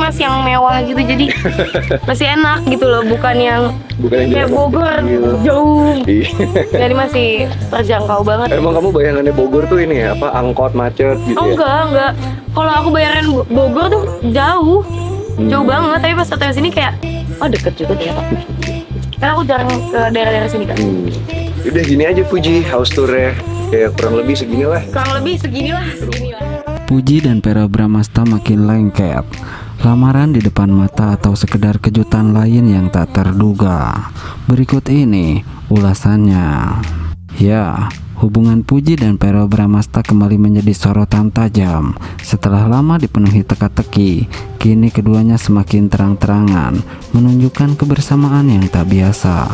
masih yang mewah gitu, jadi masih enak gitu loh, bukan yang kayak Bogor jauh. Jadi masih terjangkau banget. Emang kamu bayangannya Bogor tuh ini ya, apa angkot macet gitu Oh ya? enggak. Kalau aku bayaran Bogor tuh jauh banget. Tapi pas datang sini kayak, oh deket juga ternyata. Karena aku jarang ke daerah-daerah sini kan. Udah gini aja Fuji, house tour-nya kayak kurang lebih seginilah. Seginilah. Puji dan Vera Bramasta makin lengket. Lamaran di depan mata atau sekedar kejutan lain yang tak terduga. Berikut ini ulasannya. Ya, hubungan Puji dan Vera Bramasta kembali menjadi sorotan tajam. Setelah lama dipenuhi teka-teki, kini keduanya semakin terang-terangan menunjukkan kebersamaan yang tak biasa.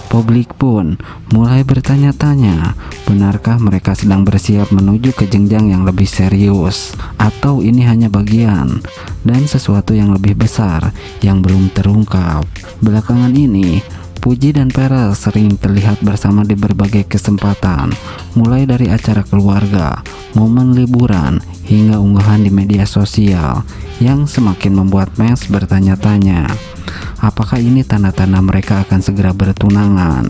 Publik pun mulai bertanya-tanya, benarkah mereka sedang bersiap menuju ke jenjang yang lebih serius, atau ini hanya bagian dan sesuatu yang lebih besar yang belum terungkap. Belakangan ini, Puji dan Vera sering terlihat bersama di berbagai kesempatan, mulai dari acara keluarga, momen liburan, hingga unggahan di media sosial yang semakin membuat fans bertanya-tanya, apakah ini tanda-tanda mereka akan segera bertunangan?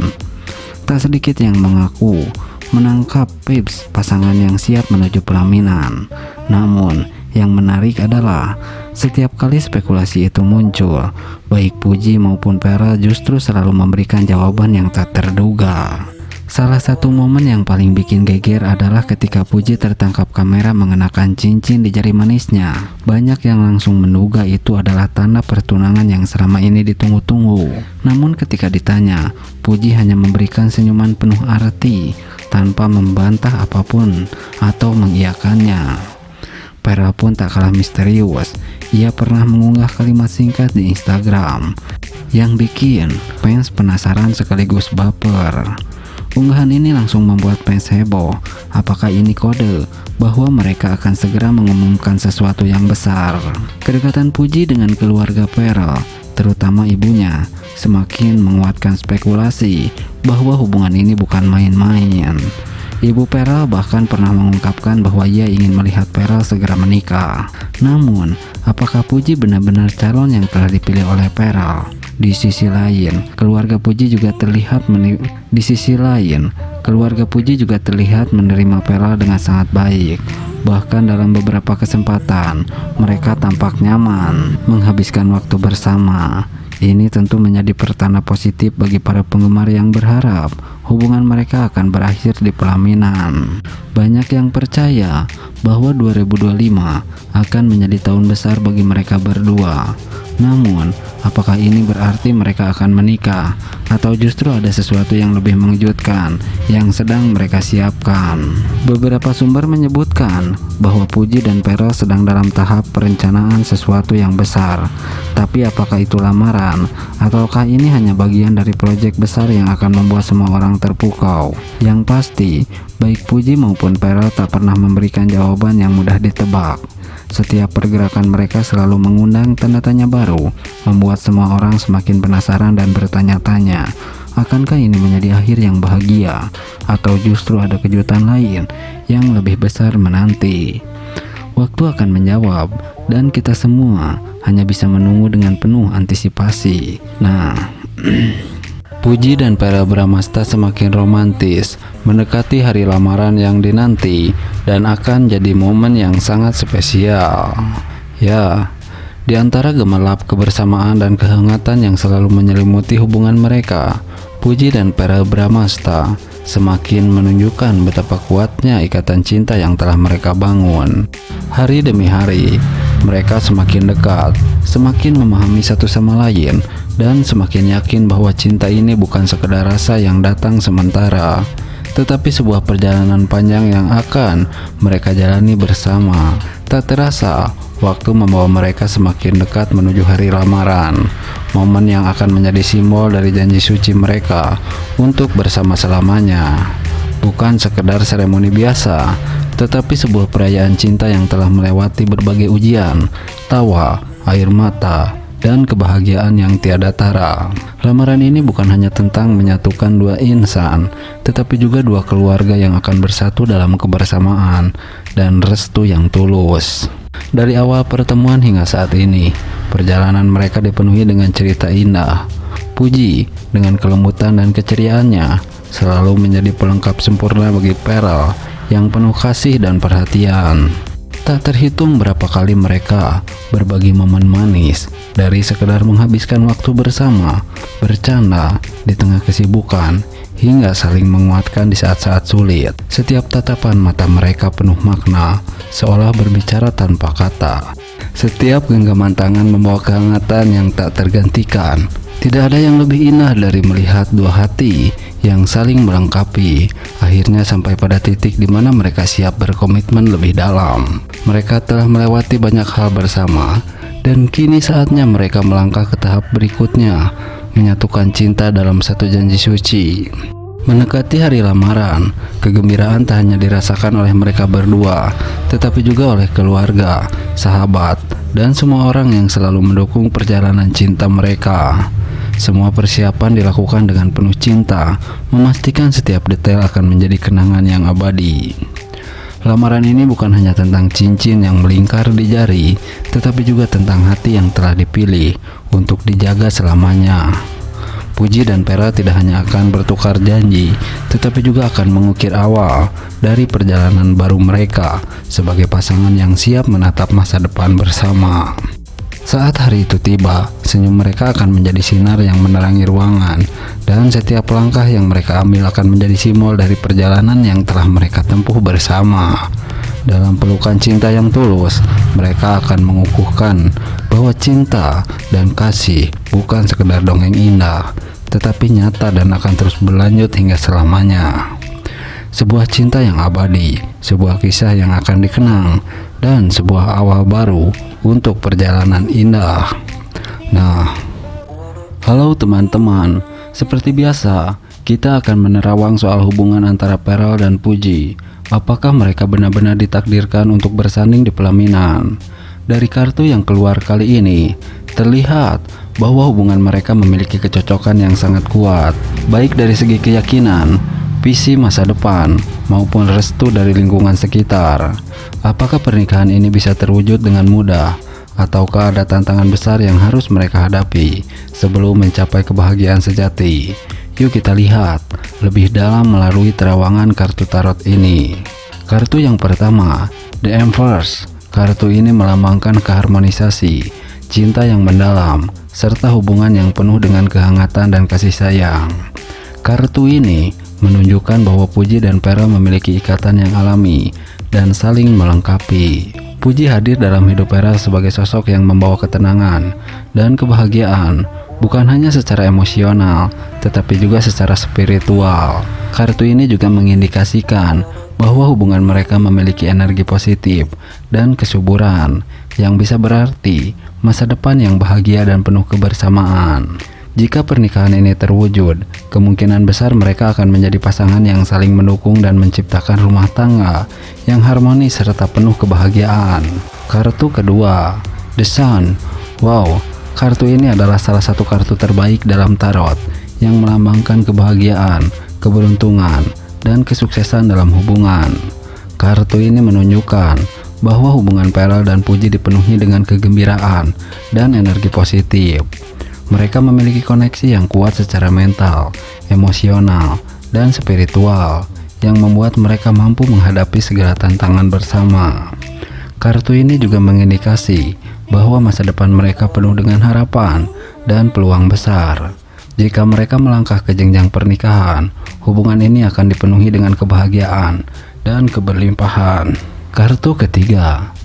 Tak sedikit yang mengaku menangkap vibes pasangan yang siap menuju pelaminan. Namun, yang menarik adalah setiap kali spekulasi itu muncul, baik Puji maupun Vera justru selalu memberikan jawaban yang tak terduga. Salah satu momen yang paling bikin geger adalah ketika Puji tertangkap kamera mengenakan cincin di jari manisnya. Banyak yang langsung menduga itu adalah tanda pertunangan yang selama ini ditunggu-tunggu. Namun ketika ditanya, Puji hanya memberikan senyuman penuh arti tanpa membantah apapun atau mengiyakannya. Vera pun tak kalah misterius. Ia pernah mengunggah kalimat singkat di Instagram yang bikin fans penasaran sekaligus baper. Unggahan ini langsung membuat fans heboh. Apakah ini kode bahwa mereka akan segera mengumumkan sesuatu yang besar? Kedekatan Puji dengan keluarga Vera, terutama ibunya, semakin menguatkan spekulasi bahwa hubungan ini bukan main-main. Ibu Vera bahkan pernah mengungkapkan bahwa ia ingin melihat Vera segera menikah. Namun, apakah Puji benar-benar calon yang telah dipilih oleh Vera? Di sisi lain, keluarga Puji juga terlihat menerima Vera dengan sangat baik. Bahkan dalam beberapa kesempatan, mereka tampak nyaman menghabiskan waktu bersama. Ini tentu menjadi pertanda positif bagi para penggemar yang berharap hubungan mereka akan berakhir di pelaminan. Banyak yang percaya bahwa 2025 akan menjadi tahun besar bagi mereka berdua. Namun, apakah ini berarti mereka akan menikah atau justru ada sesuatu yang lebih mengejutkan yang sedang mereka siapkan? Beberapa sumber menyebutkan bahwa Puji dan Vera sedang dalam tahap perencanaan sesuatu yang besar. Tapi apakah itu lamaran ataukah ini hanya bagian dari proyek besar yang akan membuat semua orang terpukau? Yang pasti, baik Puji maupun Vera tak pernah memberikan jawaban yang mudah ditebak. Setiap pergerakan mereka selalu mengundang tanda tanya baru, membuat semua orang semakin penasaran dan bertanya-tanya, akankah ini menjadi akhir yang bahagia, atau justru ada kejutan lain yang lebih besar menanti? Waktu akan menjawab, dan kita semua hanya bisa menunggu dengan penuh antisipasi. Nah, Puji dan Vera Bramasta semakin romantis mendekati hari lamaran yang dinanti dan akan jadi momen yang sangat spesial. Ya, di antara gemerlap kebersamaan dan kehangatan yang selalu menyelimuti hubungan mereka, Puji dan Vera Bramasta semakin menunjukkan betapa kuatnya ikatan cinta yang telah mereka bangun. Hari demi hari, mereka semakin dekat, semakin memahami satu sama lain, dan semakin yakin bahwa cinta ini bukan sekedar rasa yang datang sementara, tetapi sebuah perjalanan panjang yang akan mereka jalani bersama. Tak terasa, waktu membawa mereka semakin dekat menuju hari lamaran, momen yang akan menjadi simbol dari janji suci mereka untuk bersama selamanya. Bukan sekedar seremoni biasa, tetapi sebuah perayaan cinta yang telah melewati berbagai ujian, tawa, air mata, dan kebahagiaan yang tiada tara. Lamaran ini bukan hanya tentang menyatukan dua insan, tetapi juga dua keluarga yang akan bersatu dalam kebersamaan dan restu yang tulus. Dari awal pertemuan hingga saat ini, perjalanan mereka dipenuhi dengan cerita indah. Puji dengan kelembutan dan keceriaannya selalu menjadi pelengkap sempurna bagi Pearl yang penuh kasih dan perhatian. Tak terhitung berapa kali mereka berbagi momen manis, dari sekedar menghabiskan waktu bersama, bercanda di tengah kesibukan, hingga saling menguatkan di saat-saat sulit. Setiap tatapan mata mereka penuh makna, seolah berbicara tanpa kata. Setiap genggaman tangan membawa kehangatan yang tak tergantikan. Tidak ada yang lebih indah dari melihat dua hati yang saling melengkapi, akhirnya sampai pada titik di mana mereka siap berkomitmen lebih dalam. Mereka telah melewati banyak hal bersama, dan kini saatnya mereka melangkah ke tahap berikutnya, menyatukan cinta dalam satu janji suci. Mendekati hari lamaran, kegembiraan tak hanya dirasakan oleh mereka berdua, tetapi juga oleh keluarga, sahabat, dan semua orang yang selalu mendukung perjalanan cinta mereka. Semua persiapan dilakukan dengan penuh cinta, memastikan setiap detail akan menjadi kenangan yang abadi. Lamaran ini bukan hanya tentang cincin yang melingkar di jari, tetapi juga tentang hati yang telah dipilih untuk dijaga selamanya. Puji dan Pearl tidak hanya akan bertukar janji, tetapi juga akan mengukir awal dari perjalanan baru mereka sebagai pasangan yang siap menatap masa depan bersama. Saat hari itu tiba, senyum mereka akan menjadi sinar yang menerangi ruangan, dan setiap langkah yang mereka ambil akan menjadi simbol dari perjalanan yang telah mereka tempuh bersama. Dalam pelukan cinta yang tulus, mereka akan mengukuhkan bahwa cinta dan kasih bukan sekedar dongeng indah, tetapi nyata dan akan terus berlanjut hingga selamanya. Sebuah cinta yang abadi, sebuah kisah yang akan dikenang, dan sebuah awal baru untuk perjalanan indah. Nah, halo teman-teman, seperti biasa, kita akan menerawang soal hubungan antara Pearl dan Puji. Apakah mereka benar-benar ditakdirkan untuk bersanding di pelaminan? Dari kartu yang keluar kali ini, terlihat bahwa hubungan mereka memiliki kecocokan yang sangat kuat, baik dari segi keyakinan, visi masa depan, maupun restu dari lingkungan sekitar. Apakah pernikahan ini bisa terwujud dengan mudah, ataukah ada tantangan besar yang harus mereka hadapi sebelum mencapai kebahagiaan sejati? Yuk kita lihat lebih dalam melalui terawangan kartu tarot ini. Kartu yang pertama, The Empress. Kartu ini melambangkan keharmonisasi, cinta yang mendalam, serta hubungan yang penuh dengan kehangatan dan kasih sayang. Kartu ini menunjukkan bahwa Puji dan Pearl memiliki ikatan yang alami dan saling melengkapi. Puji hadir dalam hidup Pearl sebagai sosok yang membawa ketenangan dan kebahagiaan, bukan hanya secara emosional, tetapi juga secara spiritual. Kartu ini juga mengindikasikan bahwa hubungan mereka memiliki energi positif dan kesuburan, yang bisa berarti masa depan yang bahagia dan penuh kebersamaan. Jika pernikahan ini terwujud, kemungkinan besar mereka akan menjadi pasangan yang saling mendukung dan menciptakan rumah tangga yang harmonis serta penuh kebahagiaan. Kartu kedua, The Sun. Wow, kartu ini adalah salah satu kartu terbaik dalam tarot yang melambangkan kebahagiaan, keberuntungan, dan kesuksesan dalam hubungan. Kartu ini menunjukkan bahwa hubungan Pearl dan Puji dipenuhi dengan kegembiraan dan energi positif. Mereka memiliki koneksi yang kuat secara mental, emosional, dan spiritual yang membuat mereka mampu menghadapi segala tantangan bersama. Kartu ini juga mengindikasi bahwa masa depan mereka penuh dengan harapan dan peluang besar. Jika mereka melangkah ke jenjang pernikahan, hubungan ini akan dipenuhi dengan kebahagiaan dan keberlimpahan. Kartu ketiga,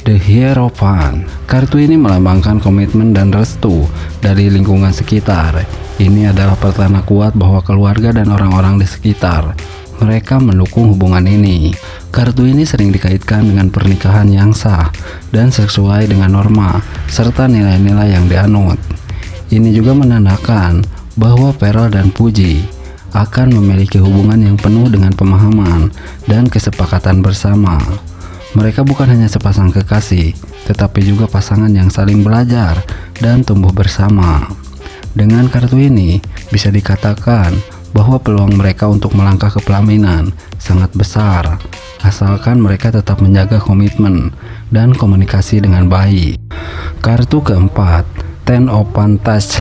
The Hierophant. Kartu ini melambangkan komitmen dan restu dari lingkungan sekitar. Ini adalah pertanda kuat bahwa keluarga dan orang-orang di sekitar mereka mendukung hubungan ini. Kartu ini sering dikaitkan dengan pernikahan yang sah dan sesuai dengan norma serta nilai-nilai yang dianut. Ini juga menandakan bahwa Pearl dan Puji akan memiliki hubungan yang penuh dengan pemahaman dan kesepakatan bersama. Mereka bukan hanya sepasang kekasih, tetapi juga pasangan yang saling belajar dan tumbuh bersama. Dengan kartu ini, bisa dikatakan bahwa peluang mereka untuk melangkah ke pelaminan sangat besar, asalkan mereka tetap menjaga komitmen dan komunikasi dengan baik. Kartu keempat, Ten of Pentacles.